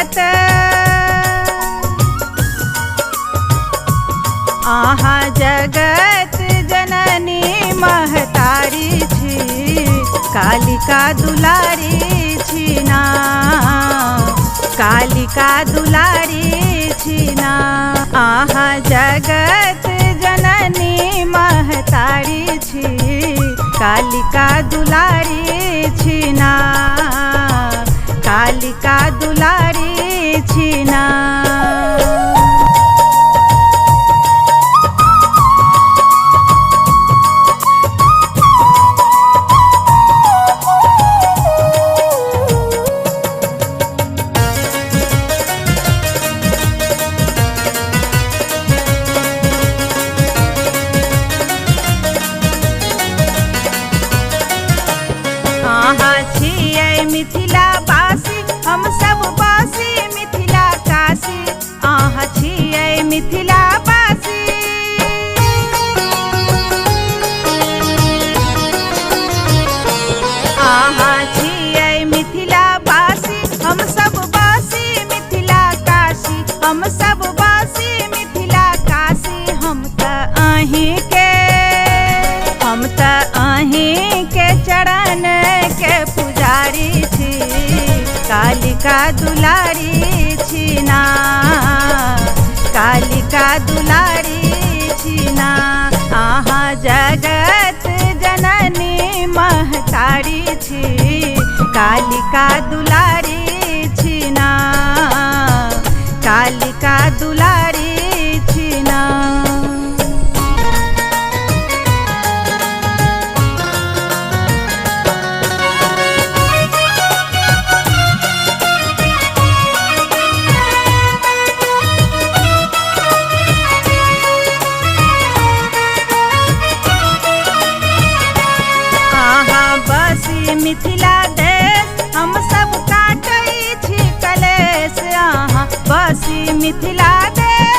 जगत आहा जगत जननी महतारी छी कालिका दुलारी छीना कालिका दुलारी छीना आहा जगत जननी महतारी छी कालिका दुलारी छीना कालिका दुलारी छीना। मिथिला बासी हम सब बासी मिथिला काशी आहा छियै मिथिला बासी आहा छियै मिथिला बासी हम सब बासी मिथिला काशी हम सब बासी मिथिला काशी हम त अहीं के चरण के पुजारी छी कालिका दुलारी छीना कालिका दुलारी छीना आहा जगत जननी महतारी छी कालिका दुलारी छीना कालिका दुलारी छीना। मिथिला देश हम सब काटै छी कलेश आहा बसी मिथिला देश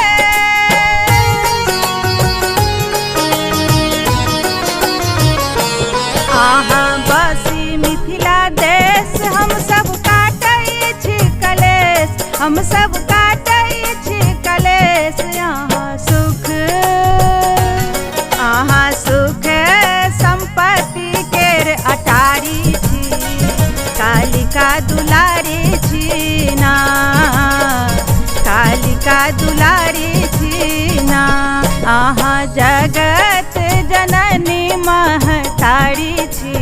आहा बसी मिथिला देश हम सब काटै छी कलेश हम सब काटै छी कलेश आहा सुख संपत्ति केर अटारी कालिका दुलारी छीना कालिका दुलारी छीना आहा जगत जननी महतारी छी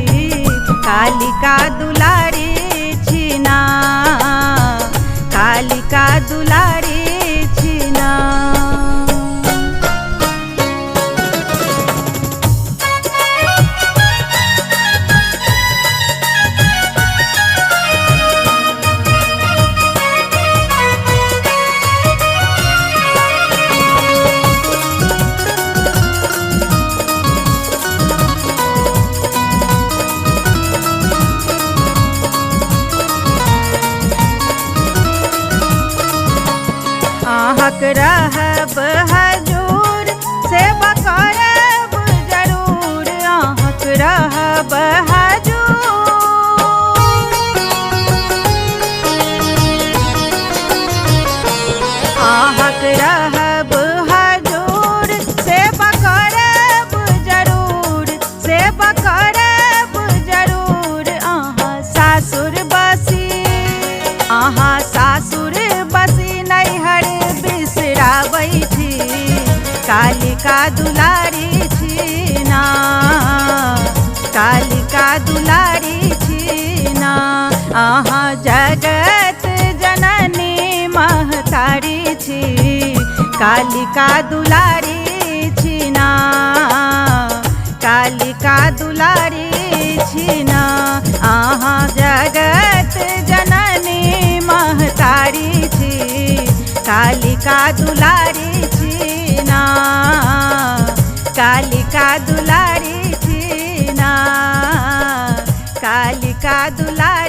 कालिका दुलारी छीना कालिका दुलारी छीना। आहक रहब हजूर सेवा करब जरूर आहक रहब हजूर आहक रहब हजूर सेवा करब जरूर सेवा करब जरूर आहा सासुर बसी आहा सासुर बसी नैहर बिसराबै छी कालिका दुलारी छीना कालिका दुलारी छीना आहा जगत जननी महतारी छी कालिका दुलारी छीना कालिका दुलारी छीना आहा जगत जननी महतारी छी कालिका दुलारी छीना कालिका दुलारी छीना कालिका दुलारी